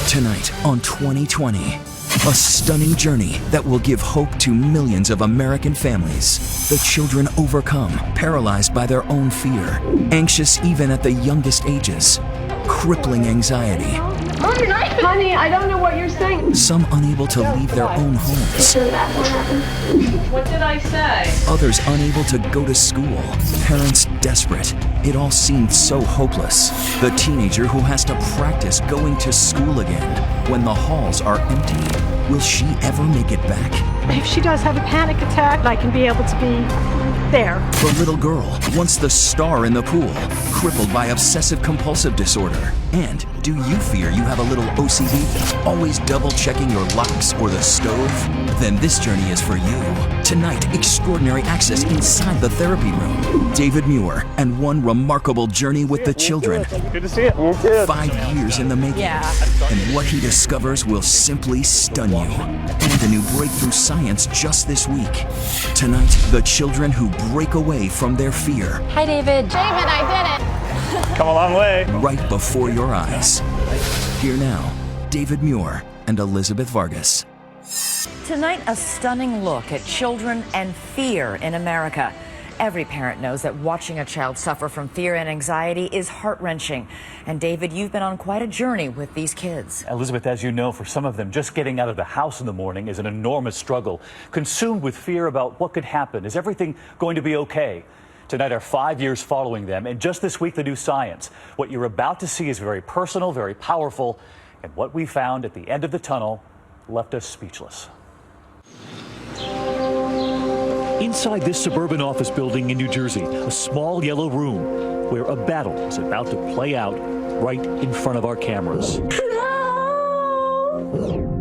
Tonight on 2020, a stunning journey that will give hope to millions of American families. The children overcome, paralyzed by their own fear, anxious even at the youngest ages, crippling anxiety. Honey, I don't know what you're saying. Some unable to leave their own homes. What did I say? Others unable to go to school. Parents desperate. It all seemed so hopeless. The teenager who has to practice going to school again when the halls are empty. Will she ever make it back? If she does have a panic attack, I can be able to be there. The little girl, once the star in the pool, crippled by obsessive-compulsive disorder. And do you fear you have a little OCD, always double-checking your locks or the stove? Then this journey is for you. Tonight, extraordinary access inside the therapy room. David Muir and one remarkable journey with the children. Good to see you. You too. 5 years in the making. And what he discovers will simply stun you. And a new breakthrough science just this week. Tonight, the children who break away from their fear. Hi, David. David, I did it. Come a long way. Right before your eyes. Here now, David Muir and Elizabeth Vargas. Tonight, a stunning look at children and fear in America. Every parent knows that watching a child suffer from fear and anxiety is heart-wrenching. And David, you've been on quite a journey with these kids. Elizabeth, as you know, for some of them, just getting out of the house in the morning is an enormous struggle. Consumed with fear about what could happen. Is everything going to be okay? Tonight are 5 years following them, and just this week, the new science. What you're about to see is very personal, very powerful, and what we found at the end of the tunnel left us speechless. Inside this suburban office building in New Jersey, a small yellow room where a battle is about to play out right in front of our cameras.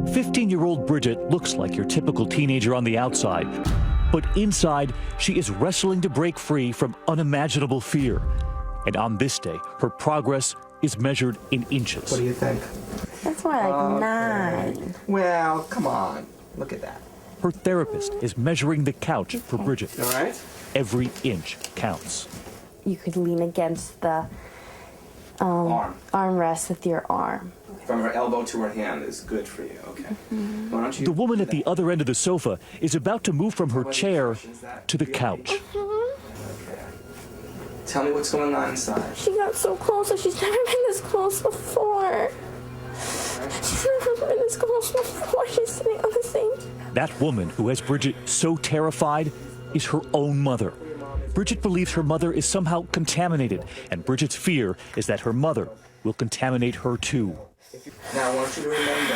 15-year-old Bridget looks like your typical teenager on the outside, but inside, she is wrestling to break free from unimaginable fear. And on this day, her progress is measured in inches. What do you think? That's more like 9. Well, come on. Look at that. Her therapist is measuring the couch for Bridget. All right. Every inch counts. You could lean against the armrest with your arm. From her elbow to her hand is good for you. Okay. Why don't you? The woman at the other end of the sofa is about to move from her chair to the couch. Okay. Tell me what's going on inside. She got so close, and she's never been this close before. She's never been this close before. She's sitting on the same. That woman who has Bridget so terrified is her own mother. Bridget believes her mother is somehow contaminated, and Bridget's fear is that her mother will contaminate her too. Now I want you to remember.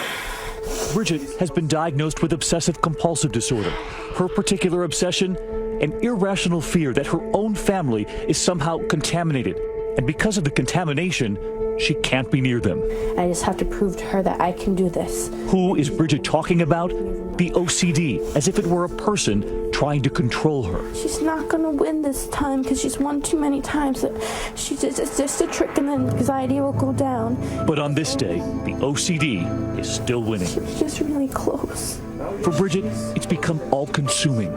Bridget has been diagnosed with obsessive-compulsive disorder. Her particular obsession, an irrational fear that her own family is somehow contaminated. And because of the contamination, she can't be near them. I just have to prove to her that I can do this. Who is Bridget talking about? The OCD, as if it were a person trying to control her. She's not going to win this time because she's won too many times. It's just a trick and then anxiety will go down. But on this day, the OCD is still winning. She was just really close. For Bridget, it's become all-consuming.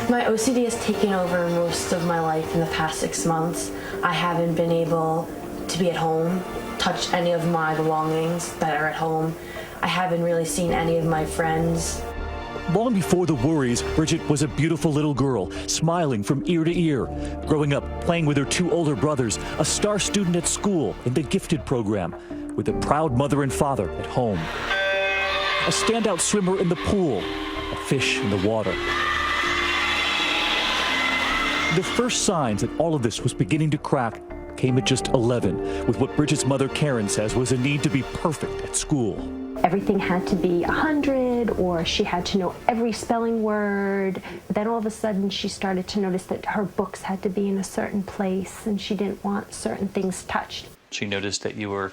My OCD has taken over most of my life in the past 6 months. I haven't been able to be at home, touch any of my belongings that are at home. I haven't really seen any of my friends. Long before the worries, Bridget was a beautiful little girl, smiling from ear to ear. Growing up, playing with her 2 older brothers, a star student at school in the gifted program, with a proud mother and father at home. A standout swimmer in the pool, a fish in the water. The first signs that all of this was beginning to crack came at just 11, with what Bridget's mother Karen says was a need to be perfect at school. Everything had to be 100, or she had to know every spelling word. Then all of a sudden she started to notice that her books had to be in a certain place and she didn't want certain things touched. She noticed that you were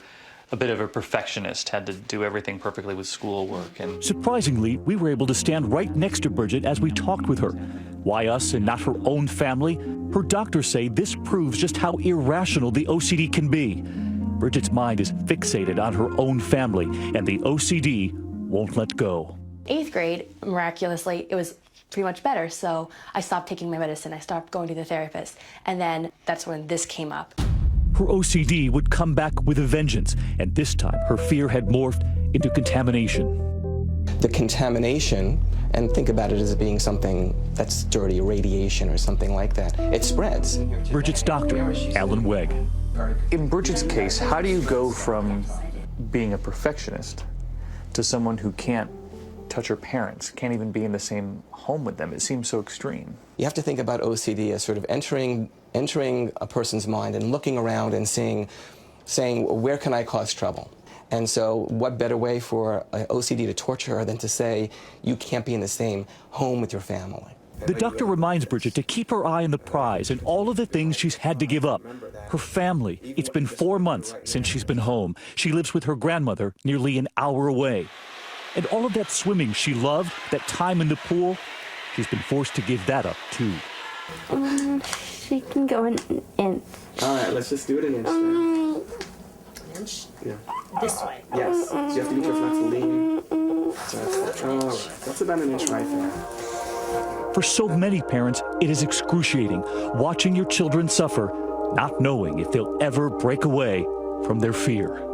a bit of a perfectionist, had to do everything perfectly with schoolwork. And surprisingly, we were able to stand right next to Bridget as we talked with her. Why us and not her own family? Her doctors say this proves just how irrational the OCD can be. Bridget's mind is fixated on her own family, and the OCD won't let go. 8th grade, miraculously, it was pretty much better, so I stopped taking my medicine. I stopped going to the therapist, and then that's when this came up. Her OCD would come back with a vengeance, and this time her fear had morphed into contamination. The contamination, and think about it as being something that's dirty, radiation or something like that, it spreads. Bridget's doctor, Alan Wegg. In Bridget's case, how do you go from being a perfectionist to someone who can't touch her parents, can't even be in the same home with them? It seems so extreme. You have to think about OCD as sort of entering a person's mind and looking around and saying, where can I cause trouble? And so what better way for an OCD to torture her than to say, you can't be in the same home with your family? The doctor reminds Bridget to keep her eye on the prize and all of the things she's had to give up. Her family. It's been 4 months since she's been home. She lives with her grandmother nearly an hour away. And all of that swimming she loved, that time in the pool, she's been forced to give that up, too. She can go an inch. All right, let's just do it an inch then. Inch? Yeah. This way. Yes. So you have to be careful not to lean. All right. That's about an inch right there. For so many parents, it is excruciating watching your children suffer, not knowing if they'll ever break away from their fear.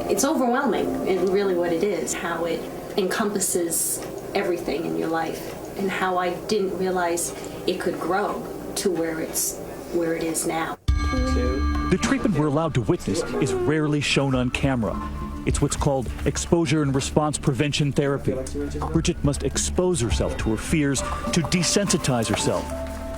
It's overwhelming, and really what it is, how it encompasses everything in your life, and how I didn't realize it could grow to where it is now. The treatment we're allowed to witness is rarely shown on camera. It's what's called exposure and response prevention therapy. Bridget must expose herself to her fears to desensitize herself,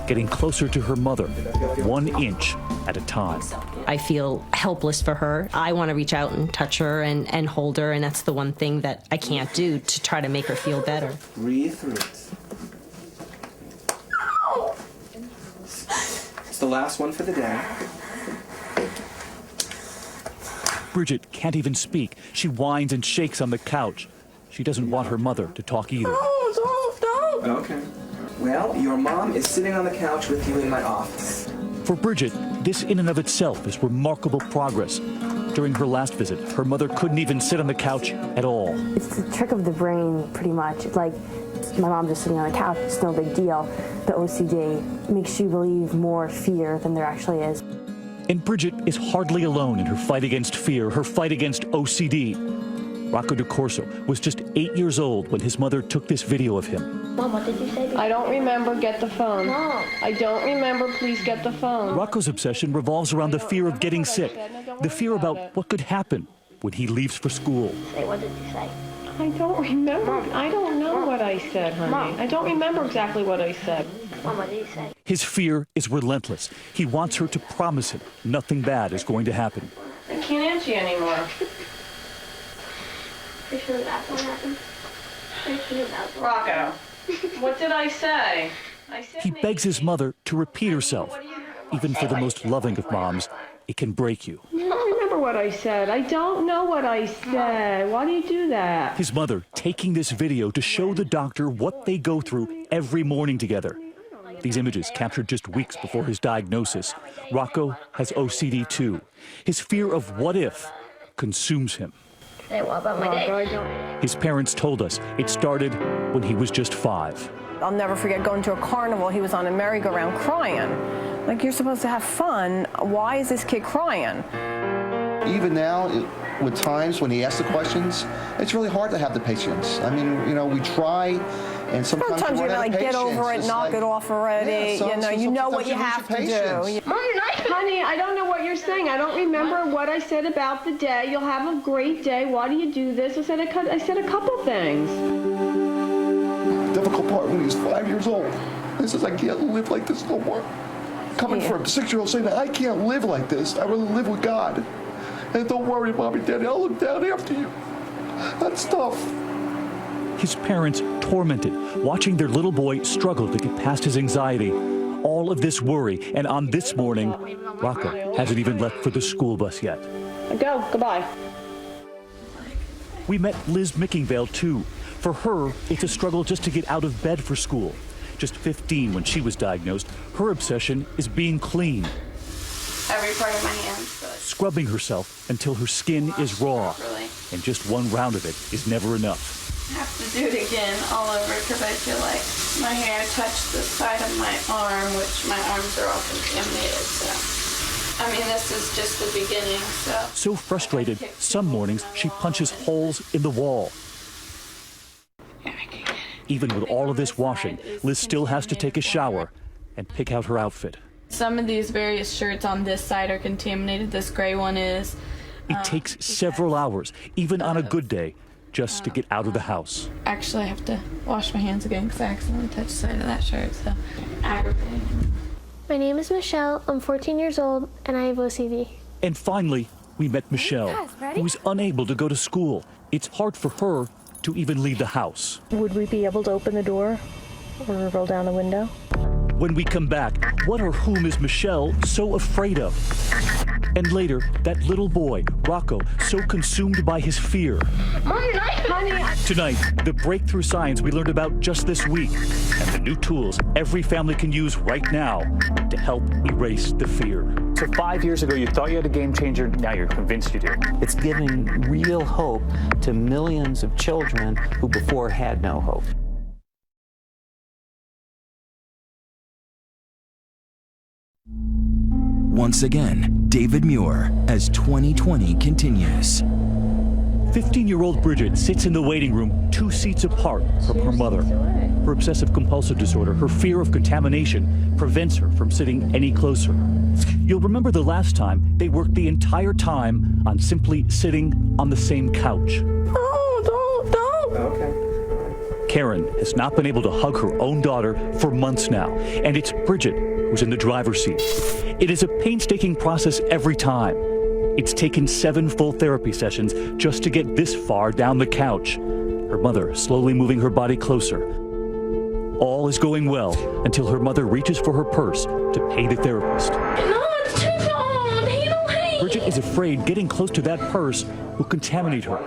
getting closer to her mother, 1 inch at a time. I feel helpless for her. I want to reach out and touch her and hold her, and that's the one thing that I can't do to try to make her feel better. Breathe through it. It's the last one for the day. Bridget can't even speak. She whines and shakes on the couch. She doesn't want her mother to talk either. Okay. Well, your mom is sitting on the couch with you in my office. For Bridget, this in and of itself is remarkable progress. During her last visit, her mother couldn't even sit on the couch at all. It's the trick of the brain, pretty much. It's like my mom just sitting on the couch, it's no big deal. The OCD makes you believe more fear than there actually is. And Bridget is hardly alone in her fight against fear, her fight against OCD. Rocco DeCorso was just 8 years old when his mother took this video of him. Mom, what did you say? I don't remember. Get the phone. Mom. I don't remember. Please get the phone. Rocco's obsession revolves around the fear of getting sick, the fear about what could happen when he leaves for school. Say, what did you say? I don't remember. I don't know what I said, honey. Mom. I don't remember exactly what I said. Mom, what did you say? His fear is relentless. He wants her to promise him nothing bad is going to happen. I can't answer you anymore. Are you sure that's what happened? Are you sure that's what Rocco, what did I say? I said He begs his mother to repeat herself. Even for the most loving of moms, it can break you. I don't remember what I said. I don't know what I said. Why do you do that? His mother taking this video to show the doctor what they go through every morning together. These images captured just weeks before his diagnosis. Rocco has OCD too. His fear of what if consumes him. Hey, what about my day? His parents told us it started when he was just 5. I'll never forget going to a carnival. He was on a merry-go-round crying. Like, you're supposed to have fun. Why is this kid crying? Even now, with times when he asks the questions, it's really hard to have the patience. I mean, you know, we try, and sometimes you're gonna like get over it, knock it off already. Yeah, you know what you have to do. Honey, I don't know what you're saying. I don't remember what I said about the day. You'll have a great day. Why do you do this? I said a couple things. The difficult part when he was 5 years old. He says, I can't live like this no more. Coming from a 6-year-old saying that I can't live like this. I really live with God. And don't worry, Mommy, Daddy, I'll look down after you. That's tough. His parents tormented, watching their little boy struggle to get past his anxiety. All of this worry, and on this morning, Rocco hasn't even left for the school bus yet. Go. Goodbye. We met Liz Mickingvale, too. For her, it's a struggle just to get out of bed for school. Just 15 when she was diagnosed, her obsession is being clean. Every part of my hands. Scrubbing herself until her skin is raw. And just one round of it is never enough. I have to do it again all over because I feel like my hair touched the side of my arm, which my arms are all contaminated, so I mean, this is just the beginning, so. So frustrated, some mornings she punches holes in the wall. Even with all of this washing, Liz still has to take a shower and pick out her outfit. Some of these various shirts on this side are contaminated. This gray one is. It takes several hours, even on a good day, just to get out of the house. Actually, I have to wash my hands again because I accidentally touched the side of that shirt, so aggravating. My name is Michelle. I'm 14 years old, and I have OCD. And finally, we met Michelle, who is unable to go to school. It's hard for her to even leave the house. Would we be able to open the door or roll down the window? When we come back, what or whom is Michelle so afraid of? And later, that little boy, Rocco, so consumed by his fear. Tonight, the breakthrough science we learned about just this week, and the new tools every family can use right now to help erase the fear. So 5 years ago, you thought you had a game changer. Now you're convinced you do. It's giving real hope to millions of children who before had no hope. Once again, David Muir, as 2020 continues. 15-year-old Bridget sits in the waiting room 2 seats apart from her mother. Her obsessive-compulsive disorder, her fear of contamination, prevents her from sitting any closer. You'll remember the last time they worked the entire time on simply sitting on the same couch. Oh, don't. Okay. Karen has not been able to hug her own daughter for months now, and it's Bridget who's in the driver's seat. It is a painstaking process every time. It's taken 7 full therapy sessions just to get this far down the couch. Her mother slowly moving her body closer. All is going well until her mother reaches for her purse to pay the therapist. No, it's too long. He don't hate. Bridget is afraid getting close to that purse will contaminate her.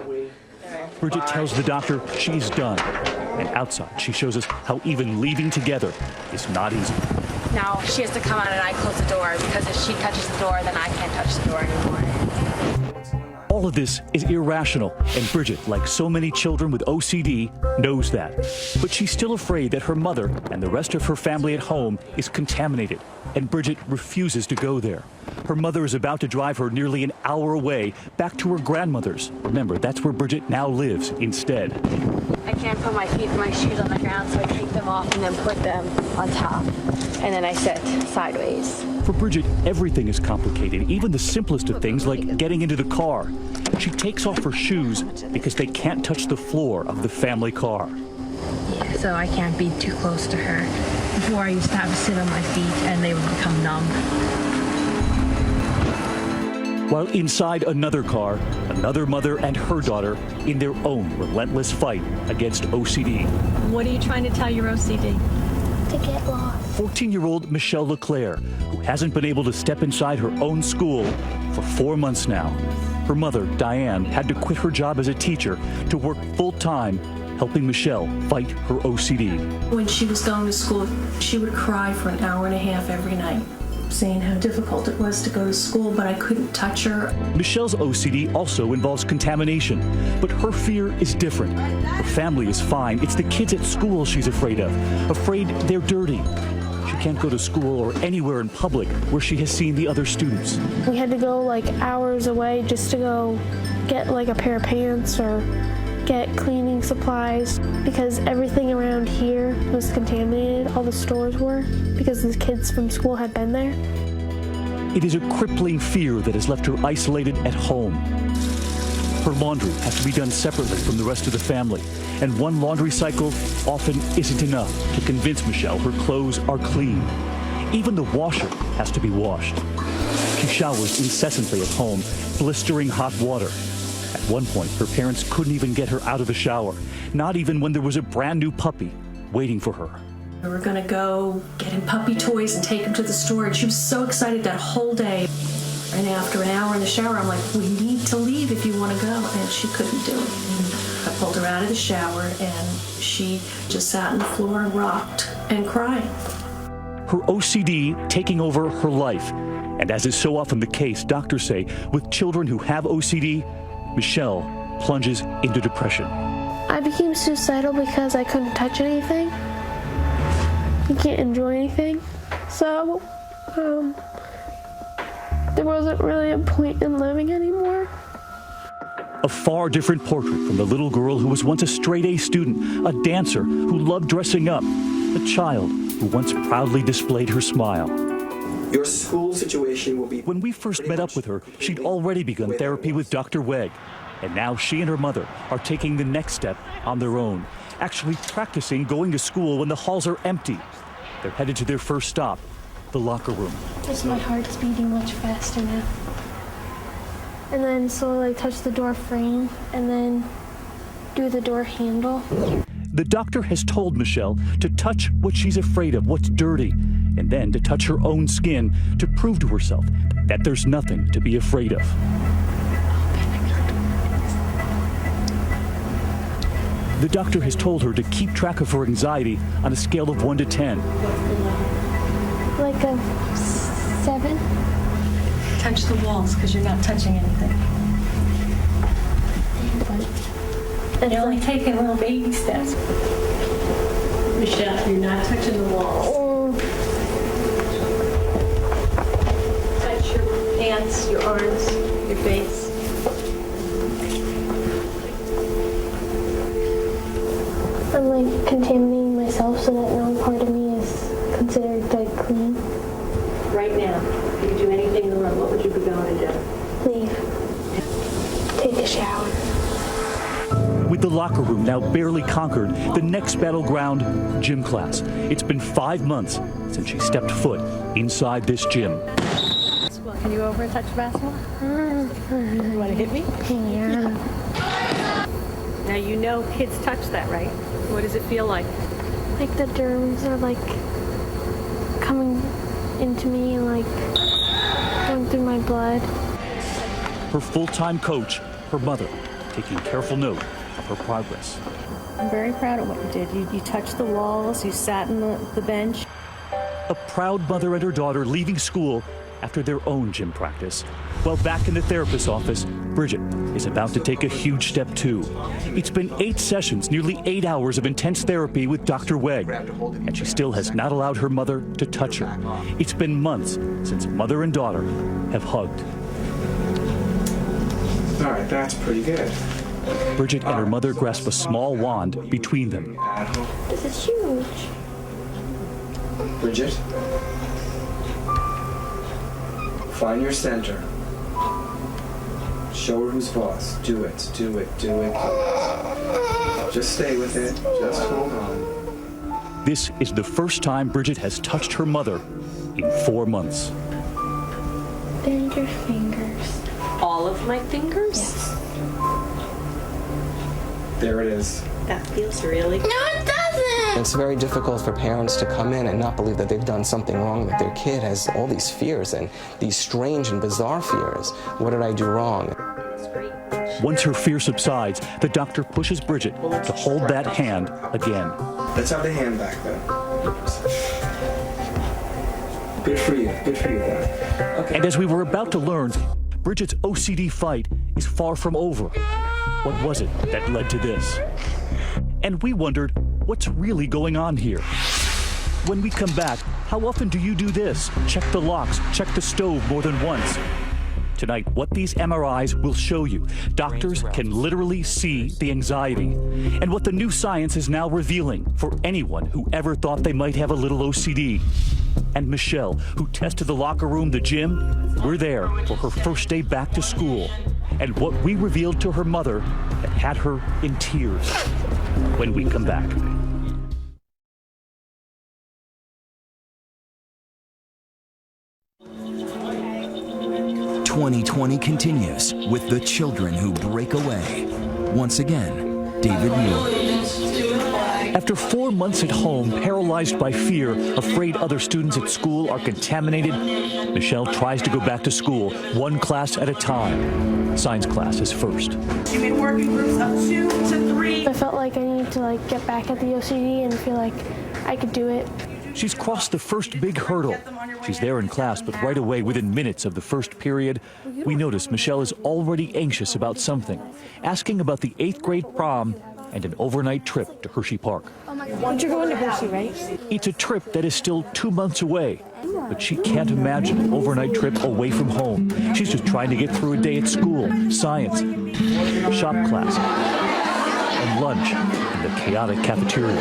Bridget tells the doctor she's done. And outside, she shows us how even leaving together is not easy. Now she has to come out and I close the door, because if she touches the door, then I can't touch the door anymore. All of this is irrational, and Bridget, like so many children with OCD, knows that. But she's still afraid that her mother and the rest of her family at home is contaminated, and Bridget refuses to go there. Her mother is about to drive her nearly an hour away back to her grandmother's. Remember, that's where Bridget now lives instead. I can't put my feet and my shoes on the ground, so I take them off and then put them on top. And then I sit sideways. For Bridget, everything is complicated, even the simplest of things like getting into the car. She takes off her shoes because they can't touch the floor of the family car. Yeah, so I can't be too close to her. Before I used to have to sit on my feet and they would become numb. While inside another car, another mother and her daughter in their own relentless fight against OCD. What are you trying to tell your OCD? To get lost. 14-year-old Michelle LeClaire, who hasn't been able to step inside her own school for 4 months now. Her mother, Diane, had to quit her job as a teacher to work full-time, helping Michelle fight her OCD. When she was going to school, she would cry for an hour and a half every night, saying how difficult it was to go to school, but I couldn't touch her. Michelle's OCD also involves contamination, but her fear is different. Her family is fine. It's the kids at school she's afraid of, afraid they're dirty. She can't go to school or anywhere in public where she has seen the other students. We had to go like hours away just to go get like a pair of pants or get cleaning supplies, because everything around here was contaminated. All the stores were, because the kids from school had been there. It is a crippling fear that has left her isolated at home. Her laundry has to be done separately from the rest of the family, and one laundry cycle often isn't enough to convince Michelle her clothes are clean. Even the washer has to be washed. She showers incessantly at home, blistering hot water. At one point, her parents couldn't even get her out of the shower, not even when there was a brand new puppy waiting for her. We were going to go get him puppy toys and take him to the store, and she was so excited that whole day. And after an hour in the shower, I'm like, we need to leave if you want to go, and she couldn't do it. I pulled her out of the shower, and she just sat on the floor and rocked and cried. Her OCD taking over her life. And as is so often the case, doctors say, with children who have OCD, Michelle plunges into depression. I became suicidal because I couldn't touch anything. You can't enjoy anything. So, there wasn't really a point in living anymore. A far different portrait from the little girl who was once a straight-A student, a dancer who loved dressing up, a child who once proudly displayed her smile. Your school situation will be... When we first met up with her, she'd already begun therapy with Dr. Weg. And now she and her mother are taking the next step on their own, actually practicing going to school when the halls are empty. They're headed to their first stop, the locker room. Just my heart's beating much faster now. And then slowly touch the door frame and then do the door handle. The doctor has told Michelle to touch what she's afraid of, what's dirty, and then to touch her own skin to prove to herself that there's nothing to be afraid of. The doctor has told her to keep track of her anxiety on a scale of 1 to 10. Like a 7. Touch the walls because you're not touching anything. You're only taking little baby steps. Michelle, you're not touching the walls. Touch your hands, your arms, your face. I'm like contaminating myself so that no part of me is considered like clean. Right now, if you could do anything in the world, what would you be going to do? Leave. Take a shower. With the locker room now barely conquered, the next battleground, gym class. It's been 5 months since she stepped foot inside this gym. Can you go over and touch the basketball? You want to hit me? Yeah. Now you know kids touch that, right? What does it feel like? Like the germs are like coming into me and like going through my blood. Her full-time coach, her mother, taking careful note of her progress. I'm very proud of what you did. You touched the walls, you sat in the bench. A proud mother and her daughter leaving school after their own gym practice. While back in the therapist's office, Bridget is about to take a huge step too. It's been 8 sessions, nearly 8 hours of intense therapy with Dr. Weg, and she still has not allowed her mother to touch her. It's been months since mother and daughter have hugged. All right, that's pretty good. Bridget and her mother grasp a small wand between them. This is huge. Bridget, find your center. Show her who's boss. Do it, do it, do it. Just stay with it. Just hold on. This is the first time Bridget has touched her mother in 4 months. Bend your fingers. All of my fingers? Yes. There it is. That feels really good. No, it doesn't! It's very difficult for parents to come in and not believe that they've done something wrong, that their kid has all these fears and these strange and bizarre fears. What did I do wrong? Once her fear subsides, the doctor pushes Bridget to hold that hand again. Let's have the hand back then. Good for you, Dad. Okay. And as we were about to learn, Bridget's OCD fight is far from over. What was it that led to this? And we wondered, what's really going on here? When we come back, how often do you do this? Check the locks, check the stove more than once. Tonight, what these MRIs will show you. Doctors can literally see the anxiety. And what the new science is now revealing for anyone who ever thought they might have a little OCD. And Michelle, who tested the locker room, the gym, we're there for her first day back to school. And what we revealed to her mother that had her in tears. When we come back. 2020 continues with the children who break away. Once again, David Muir. After 4 months at home, paralyzed by fear, afraid other students at school are contaminated, Michelle tries to go back to school, 1 class at a time. Science class is first. You've been working groups of 2 to 3. I felt like I needed to get back at the OCD and feel like I could do it. She's crossed the first big hurdle. She's there in class, but right away, within minutes of the first period, we notice Michelle is already anxious about something, asking about the 8th grade prom and an overnight trip to Hershey Park. But you're going to Hershey, right? It's a trip that is still 2 months away, but she can't imagine an overnight trip away from home. She's just trying to get through a day at school, science, shop class, and lunch in the chaotic cafeteria.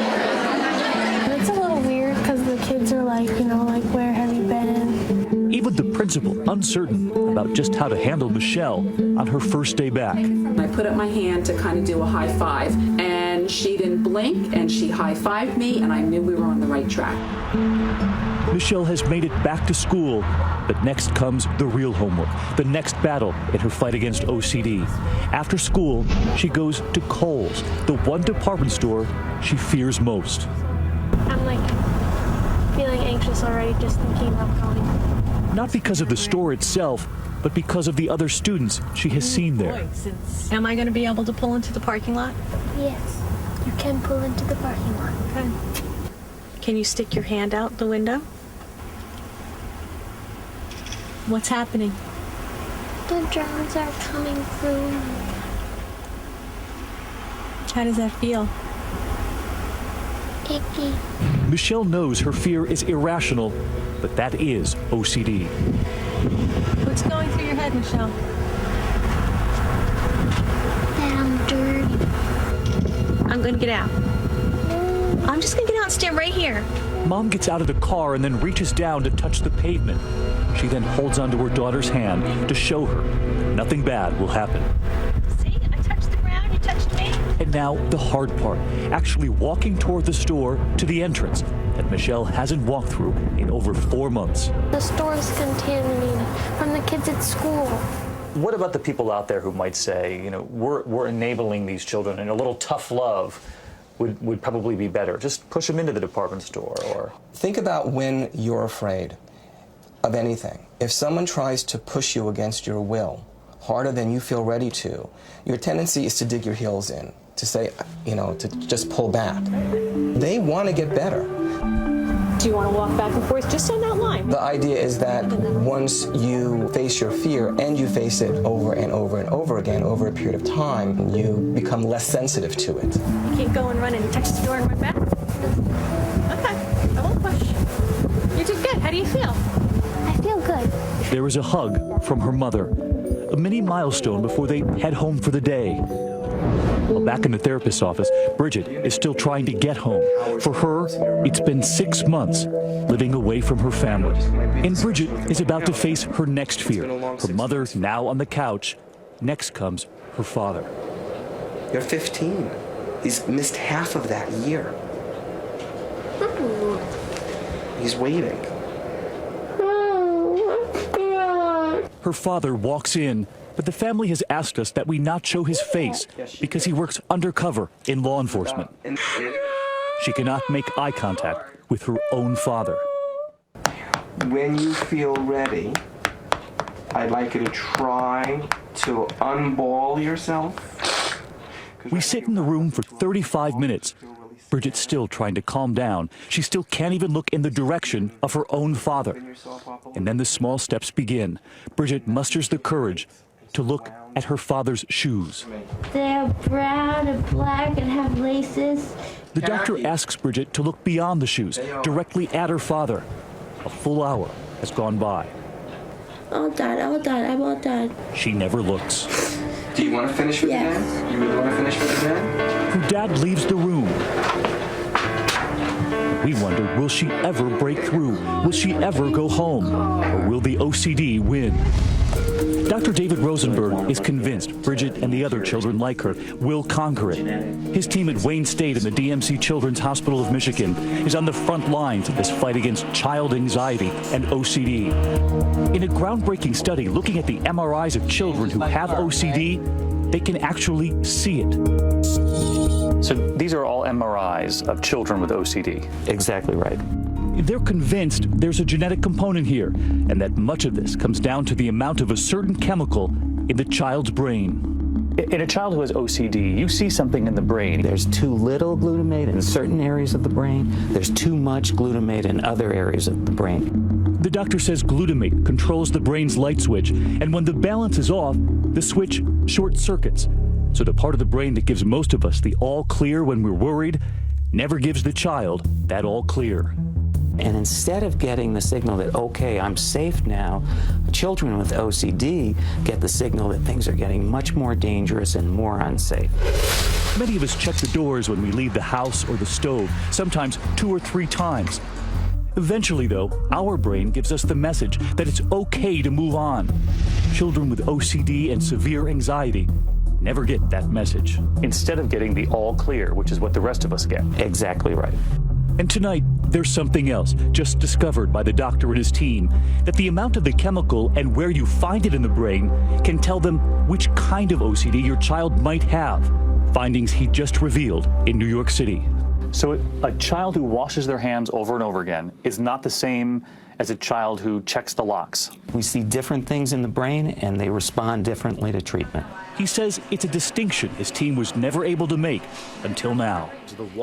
It's a little weird because the kids are like, like, where have you been? Even the principal uncertain about just how to handle Michelle on her first day back. I put up my hand to kind of do a high five, and she didn't blink, and she high-fived me, and I knew we were on the right track. Michelle has made it back to school, but next comes the real homework, the next battle in her fight against OCD. After school, she goes to Kohl's, the one department store she fears most. I'm like feeling anxious already just thinking about going. Not because of the store itself, but because of the other students she has seen there. Am I going to be able to pull into the parking lot? Yes, you can pull into the parking lot. Okay. Can you stick your hand out the window? What's happening? The drones are coming through. How does that feel? Icky. Michelle knows her fear is irrational, but that is OCD. What's going through your head, Michelle? That I'm dirty. I'm going to get out. I'm just going to get out and stand right here. Mom gets out of the car and then reaches down to touch the pavement. She then holds onto her daughter's hand to show her nothing bad will happen. See, I touched the ground, you touched me. And now the hard part, actually walking toward the store to the entrance that Michelle hasn't walked through in over 4 months. The store is contaminated from the kids at school. What about the people out there who might say, we're enabling these children, and a little tough love would probably be better? Just push them into the department store, or... Think about when you're afraid of anything. If someone tries to push you against your will, harder than you feel ready to, your tendency is to dig your heels in, to say, to just pull back. They want to get better. Do you want to walk back and forth just on that line? The idea is that once you face your fear and you face it over and over and over again over a period of time, you become less sensitive to it. You can't go and run and touch the door and run back? Okay, I won't push. You did good. How do you feel? I feel good. There is a hug from her mother, a mini milestone before they head home for the day. Well, back in the therapist's office, Bridget is still trying to get home. For her, it's been 6 months living away from her family. And Bridget is about to face her next fear. Her mother now on the couch. Next comes her father. You're 15. He's missed half of that year. He's waiting. Her father walks in, but the family has asked us that we not show his face because he works undercover in law enforcement. She cannot make eye contact with her own father. When you feel ready, I'd like you to try to unball yourself. We sit in the room for 35 minutes. Bridget's still trying to calm down. She still can't even look in the direction of her own father. And then the small steps begin. Bridget musters the courage to look at her father's shoes. They're brown and black and have laces. The doctor asks Bridget to look beyond the shoes, directly at her father. A full hour has gone by. All done, I'm all done. She never looks. Do you want to finish with the dad? You really want to finish with the dad? Her dad leaves the room. We wonder, will she ever break through? Will she ever go home? Or will the OCD win? Dr. David Rosenberg is convinced Bridget and the other children like her will conquer it. His team at Wayne State and the DMC Children's Hospital of Michigan is on the front lines of this fight against child anxiety and OCD. In a groundbreaking study looking at the MRIs of children who have OCD, they can actually see it. So these are all MRIs of children with OCD? Exactly right. They're convinced there's a genetic component here, and that much of this comes down to the amount of a certain chemical in the child's brain. In a child who has OCD, you see something in the brain. There's too little glutamate in certain areas of the brain. There's too much glutamate in other areas of the brain. The doctor says glutamate controls the brain's light switch, and when the balance is off, the switch short circuits. So the part of the brain that gives most of us the all clear when we're worried never gives the child that all clear. And instead of getting the signal that, okay, I'm safe now, children with OCD get the signal that things are getting much more dangerous and more unsafe. Many of us check the doors when we leave the house or the stove, sometimes 2 or 3 times. Eventually, though, our brain gives us the message that it's okay to move on. Children with OCD and severe anxiety never get that message. Instead of getting the all clear, which is what the rest of us get. Exactly right. And tonight, there's something else just discovered by the doctor and his team, that the amount of the chemical and where you find it in the brain can tell them which kind of OCD your child might have. Findings he just revealed in New York City. So a child who washes their hands over and over again is not the same as a child who checks the locks. We see different things in the brain, and they respond differently to treatment. He says it's a distinction his team was never able to make until now.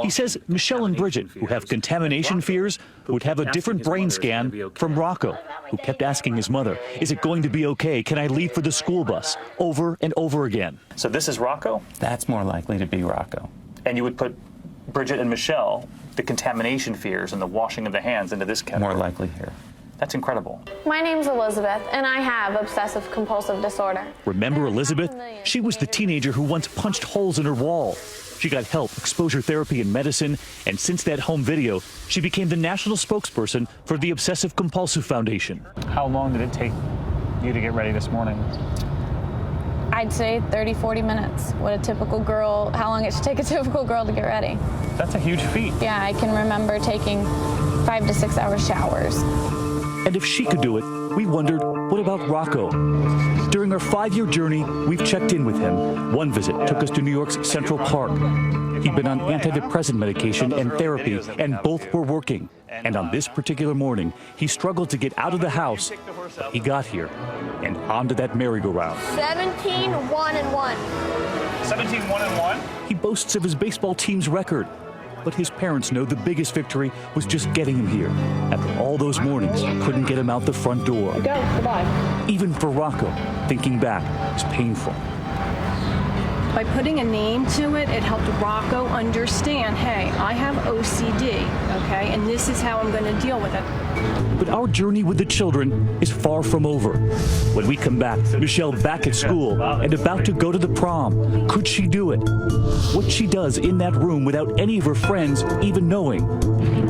He says Michelle and Bridget, who have contamination fears, would have a different brain scan from Rocco, who kept asking his mother, is it going to be okay? Can I leave for the school bus? Over and over again. So this is Rocco? That's more likely to be Rocco. And you would put Bridget and Michelle, the contamination fears and the washing of the hands, into this category? More likely here. That's incredible. My name's Elizabeth, and I have obsessive compulsive disorder. Remember Elizabeth? She was the teenager who once punched holes in her wall. She got help, exposure therapy, and medicine, and since that home video, she became the national spokesperson for the Obsessive Compulsive Foundation. How long did it take you to get ready this morning? I'd say 30, 40 minutes. What a typical girl, how long it should take a typical girl to get ready. That's a huge feat. Yeah, I can remember taking 5 to 6 hour showers. And if she could do it, we wondered, what about Rocco? During our 5-year journey, we've checked in with him. One visit took us to New York's Central Park. He'd been on antidepressant medication and therapy, and both were working. And on this particular morning, he struggled to get out of the house. But he got here and onto that merry-go-round. 17-1-1. 17-1-1? He boasts of his baseball team's record. But his parents know the biggest victory was just getting him here. After all those mornings, couldn't get him out the front door. Go, goodbye. Even for Rocco, thinking back is painful. By putting a name to it, it helped Rocco understand, hey, I have OCD, okay, and this is how I'm going to deal with it. But our journey with the children is far from over. When we come back, Michelle back at school and about to go to the prom. Could she do it? What she does in that room without any of her friends even knowing.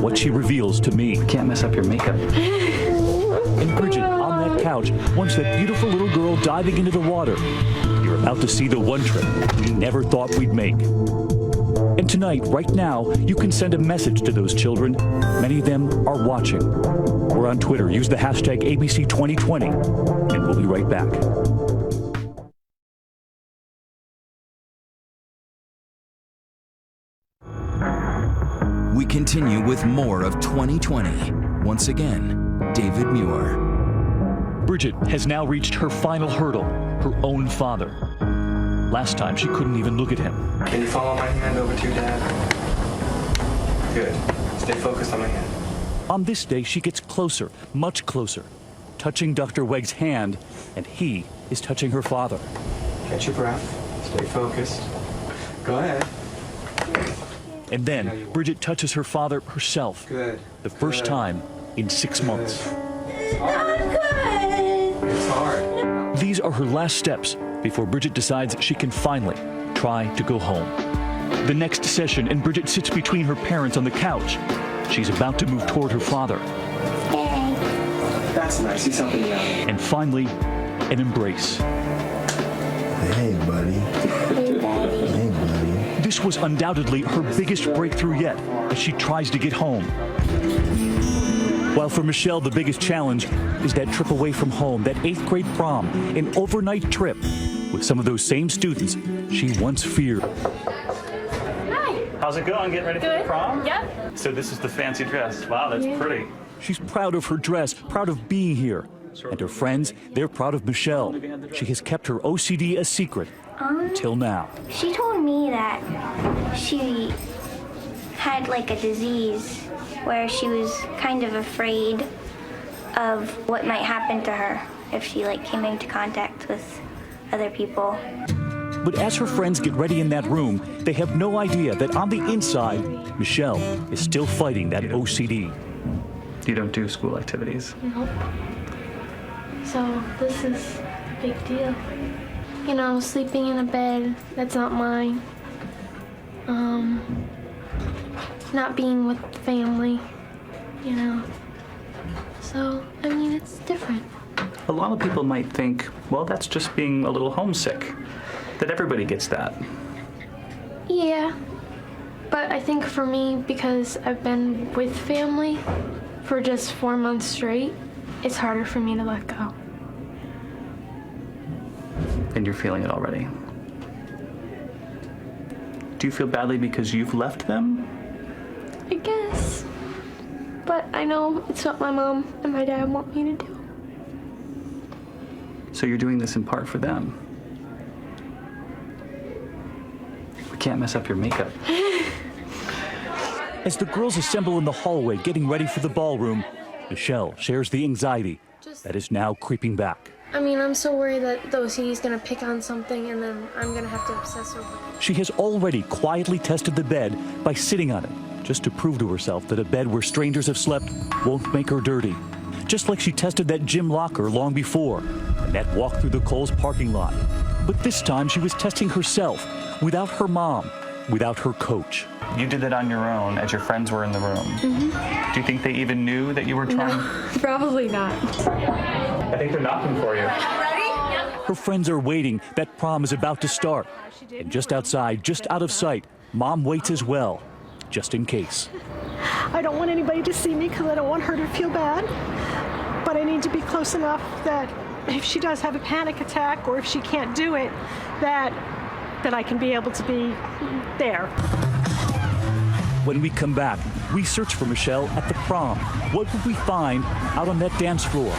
What she reveals to me. Can't mess up your makeup. And Bridget on that couch watched that beautiful little girl diving into the water. You're about to see the one trip we never thought we'd make. And tonight, right now, you can send a message to those children. Many of them are watching. We're on Twitter. Use the hashtag ABC2020, and we'll be right back. We continue with more of 2020. Once again, David Muir. Bridget has now reached her final hurdle, her own father. Last time, she couldn't even look at him. Can you follow my hand over to your dad? Good. Stay focused on my hand. On this day, she gets closer, much closer, touching Dr. Wegg's hand, and he is touching her father. Catch your breath. Stay focused. Go ahead. And then, Bridget touches her father herself. Good. The first time in 6 months. It's hard. These are her last steps before Bridget decides she can finally try to go home. The next session, and Bridget sits between her parents on the couch. She's about to move toward her father. That's nice. See something young. And finally, an embrace. Hey, buddy. Hey, buddy. Hey, buddy. This was undoubtedly her biggest breakthrough yet as she tries to get home. While for Michelle, the biggest challenge is that trip away from home, that 8th grade prom, an overnight trip with some of those same students she once feared. Hi. How's it going? Getting ready for the prom? Yep. So this is the fancy dress. Wow, that's pretty. She's proud of her dress, proud of being here. And her friends, they're proud of Michelle. She has kept her OCD a secret until now. She told me that she had like a disease where she was kind of afraid of what might happen to her if she like came into contact with other people. But as her friends get ready in that room, they have no idea that on the inside, Michelle is still fighting that OCD. You don't do school activities? Nope. So this is a big deal. You know, sleeping in a bed that's not mine. Not being with family, you know. So, I mean, it's different. A lot of people might think, well, that's just being a little homesick. That everybody gets that. Yeah, but I think for me, because I've been with family for just 4 months straight, it's harder for me to let go. And you're feeling it already. Do you feel badly because you've left them? I guess. But I know it's what my mom and my dad want me to do. So you're doing this in part for them. We can't mess up your makeup. As the girls assemble in the hallway getting ready for the ballroom, Michelle shares the anxiety that is now creeping back. I mean, I'm so worried that the OCD is going to pick on something and then I'm going to have to obsess over it. She has already quietly tested the bed by sitting on it, just to prove to herself that a bed where strangers have slept won't make her dirty. Just like she tested that gym locker long before, and that walk through the Kohl's parking lot. But this time she was testing herself, without her mom, without her coach. You did that on your own as your friends were in the room. Mm-hmm. Do you think they even knew that you were trying? No, probably not. I think they're knocking for you. Her friends are waiting. That prom is about to start. And just outside, just out of sight, Mom waits as well, just in case. I don't want anybody to see me because I don't want her to feel bad. But I need to be close enough that if she does have a panic attack or if she can't do it, that I can be able to be there. When we come back, we search for Michelle at the prom. What would we find out on that dance floor?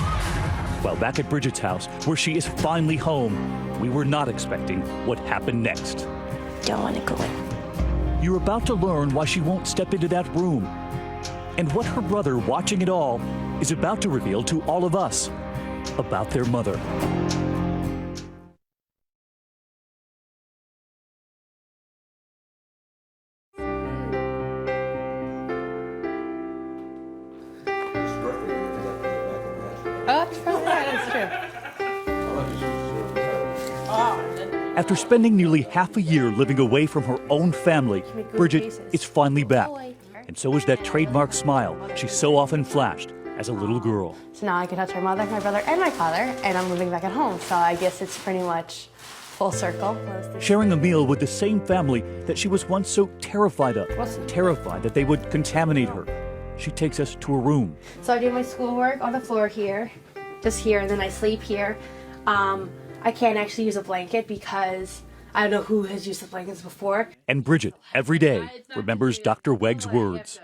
Well, back at Bridget's house, where she is finally home, we were not expecting what happened next. Don't want to go in. You're about to learn why she won't step into that room, and what her brother, watching it all, is about to reveal to all of us about their mother. After spending nearly half a year living away from her own family, Bridget is finally back. And so is that trademark smile she so often flashed as a little girl. So now I can touch my mother, my brother, and my father, and I'm living back at home. So I guess it's pretty much full circle. Sharing a meal with the same family that she was once so terrified of, terrified that they would contaminate her. She takes us to a room. So I do my schoolwork on the floor here, just here, and then I sleep here. I can't actually use a blanket because I don't know who has used the blankets before. And Bridget, every day, remembers Dr. Wegg's words.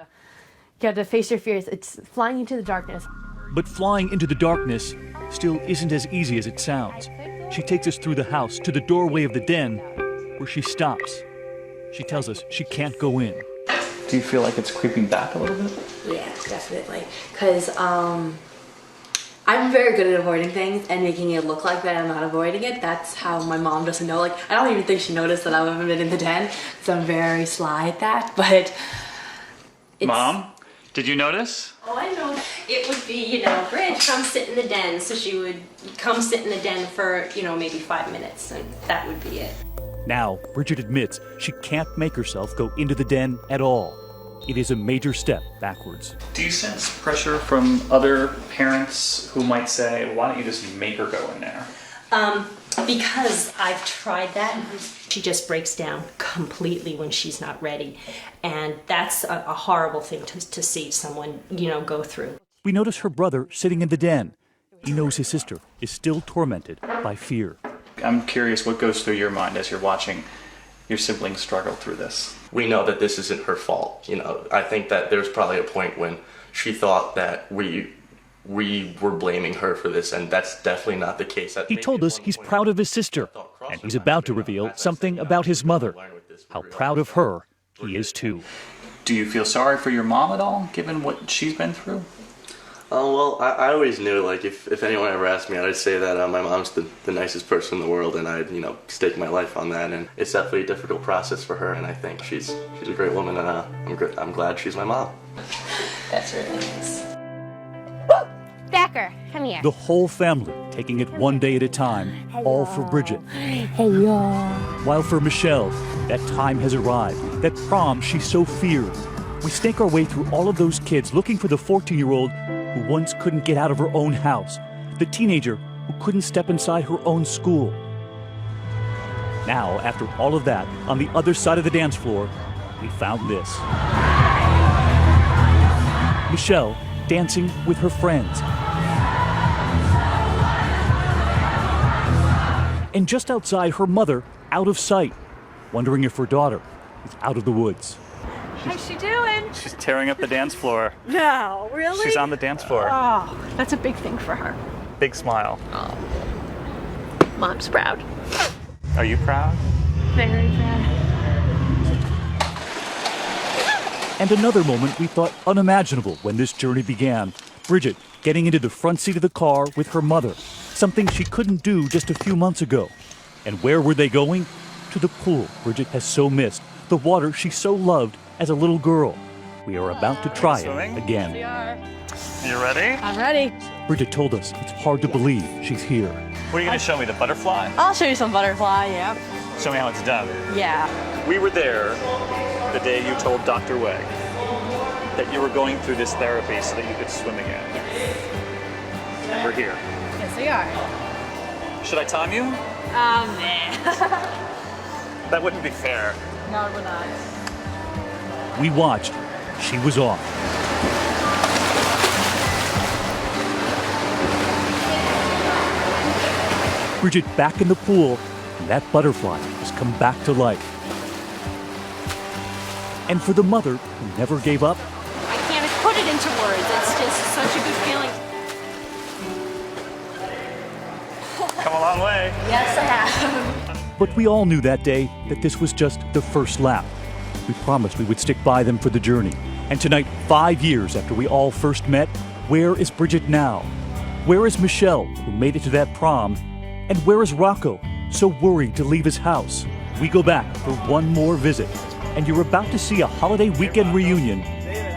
You have to face your fears. It's flying into the darkness. But flying into the darkness still isn't as easy as it sounds. She takes us through the house to the doorway of the den, where she stops. She tells us she can't go in. Do you feel like it's creeping back a little bit? Yeah, definitely. Because I'm very good at avoiding things and making it look like that I'm not avoiding it. That's how my mom doesn't know. Like, I don't even think she noticed that I haven't been in the den, because I'm very sly at that. But Mom, did you notice? Oh, I know. It would be, Bridge, come sit in the den. So she would come sit in the den for, maybe 5 minutes, and that would be it. Now, Bridget admits she can't make herself go into the den at all. It is a major step backwards. Do you sense pressure from other parents who might say, why don't you just make her go in there? Because I've tried that. She just breaks down completely when she's not ready. And that's a horrible thing to see someone, go through. We notice her brother sitting in the den. He knows his sister is still tormented by fear. I'm curious what goes through your mind as you're watching your siblings struggle through this. We know that this isn't her fault. I think that there's probably a point when she thought that we were blaming her for this, and that's definitely not the case. He told us he's proud of his sister, and he's about to reveal something about his mother. How proud of her he is too. Do you feel sorry for your mom at all, given what she's been through? Well, I always knew, like, if anyone ever asked me, I'd say that my mom's the nicest person in the world, and I'd, stake my life on that. And it's definitely a difficult process for her, and I think she's a great woman, and I'm glad she's my mom. That's really nice. Becker, come here. The whole family taking it one day at a time, all for Bridget. Hello. While for Michelle, that time has arrived, that prom she so feared. We snake our way through all of those kids looking for the 14-year-old who once couldn't get out of her own house, the teenager who couldn't step inside her own school. Now, after all of that, on the other side of the dance floor, we found this. Michelle dancing with her friends. And just outside, her mother, out of sight, wondering if her daughter is out of the woods. How's she doing? She's tearing up the dance floor. No, really? She's on the dance floor. Oh, that's a big thing for her. Big smile. Oh. Mom's proud. Are you proud? Very proud. And another moment we thought unimaginable when this journey began. Bridget getting into the front seat of the car with her mother, something she couldn't do just a few months ago. And where were they going? To the pool Bridget has so missed, the water she so loved as a little girl. We are about to try it again. You ready? I'm ready. Bridget told us it's hard to believe she's here. What are you going to show me, the butterfly? I'll show you some butterfly, yeah. Show me how it's done. Yeah. We were there the day you told Dr. Wegg that you were going through this therapy so that you could swim again. And we're here. Yes, we are. Should I time you? Nah. That wouldn't be fair. No, it would not. We watched. She was off. Bridget back in the pool, and that butterfly has come back to life. And for the mother who never gave up, I can't put it into words. It's just such a good feeling. Come a long way. Yes, I have. but we all knew that day that this was just the first lap. We promised we would stick by them for the journey. And tonight, 5 years after we all first met, where is Bridget now? Where is Michelle, who made it to that prom? And where is Rocco, so worried to leave his house? We go back for one more visit, and you're about to see a holiday weekend reunion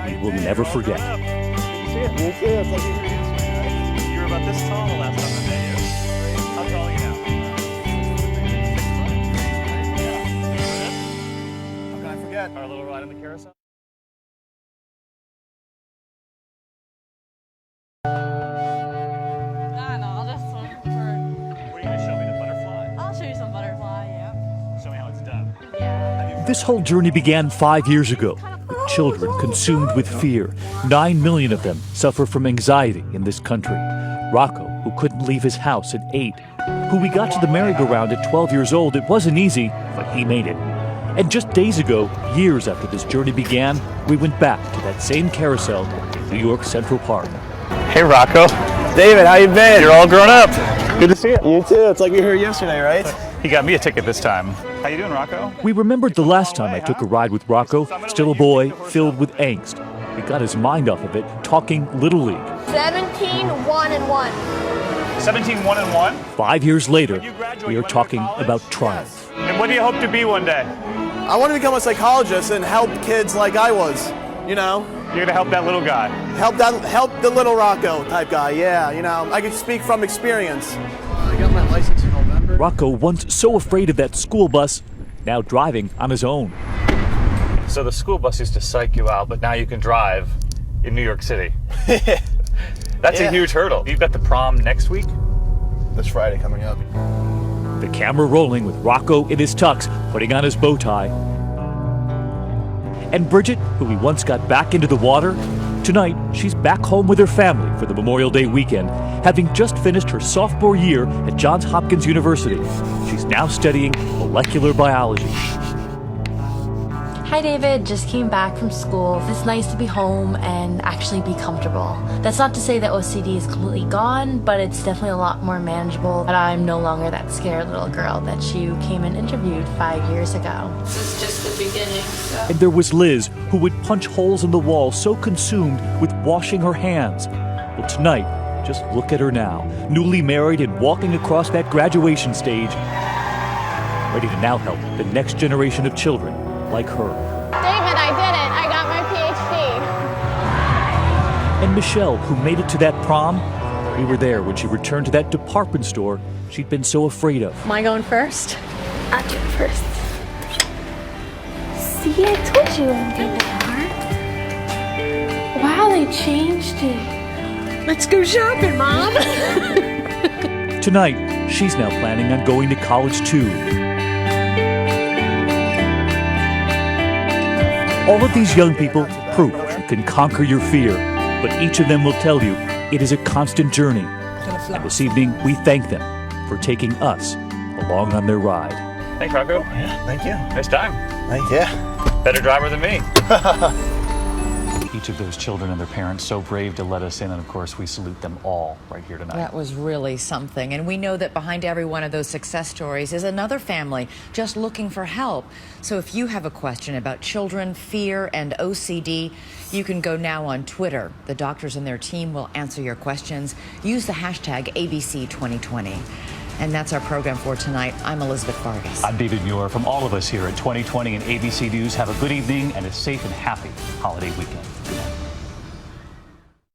you will never forget. You were about this tall the last time I met you. How tall are you now? How can I forget? Our little ride on the carousel? This whole journey began 5 years ago, with children consumed with fear. 9 million of them suffer from anxiety in this country. Rocco, who couldn't leave his house at 8, who we got to the merry-go-round at 12 years old. It wasn't easy, but he made it. And just days ago, years after this journey began, we went back to that same carousel in New York Central Park. Hey, Rocco. David, how you been? You're all grown up. Good to see you. You too. It's like we were here yesterday, right? He got me a ticket this time. How you doing, Rocco? We remembered the last time I took a ride with Rocco, still a boy, filled with angst. He got his mind off of it, talking Little League. 17-1-1. 17-1-1? 5 years later, we are talking about triumph. And what do you hope to be one day? I want to become a psychologist and help kids like I was, you know? You're gonna help that little guy? Help the little Rocco type guy, yeah, you know? I can speak from experience. I got my license in November. Rocco, once so afraid of that school bus, now driving on his own. So the school bus used to psych you out, but now you can drive in New York City. That's a huge hurdle. You've got the prom next week? This Friday coming up. The camera rolling with Rocco in his tux, putting on his bow tie. And Bridget, who we once got back into the water, tonight she's back home with her family for the Memorial Day weekend, having just finished her sophomore year at Johns Hopkins University. She's now studying molecular biology. Hi David, just came back from school. It's nice to be home and actually be comfortable. That's not to say that OCD is completely gone, but it's definitely a lot more manageable. And I'm no longer that scared little girl that you came and interviewed 5 years ago. This is just the beginning. So. And there was Liz, who would punch holes in the wall, so consumed with washing her hands. Well, tonight, just look at her now, newly married and walking across that graduation stage, ready to now help the next generation of children like her. David, I did it. I got my PhD. And Michelle, who made it to that prom, we were there when she returned to that department store she'd been so afraid of. Am I going first? I'll do it first. See, I told you it would be that hard. Wow, they changed it. Let's go shopping, Mom. Tonight, she's now planning on going to college too. All of these young people prove you can conquer your fear, but each of them will tell you it is a constant journey. And this evening, we thank them for taking us along on their ride. Thanks, Rocco. Yeah, thank you. Nice time. Thank you. Better driver than me. Each of those children and their parents so brave to let us in, and of course we salute them all right here tonight. That was really something, and we know that behind every one of those success stories is another family just looking for help. So if you have a question about children, fear, and OCD, you can go now on Twitter. The doctors and their team will answer your questions. Use the hashtag ABC2020. And that's our program for tonight. I'm Elizabeth Vargas. I'm David Muir. From all of us here at 2020 and ABC News, have a good evening and a safe and happy holiday weekend.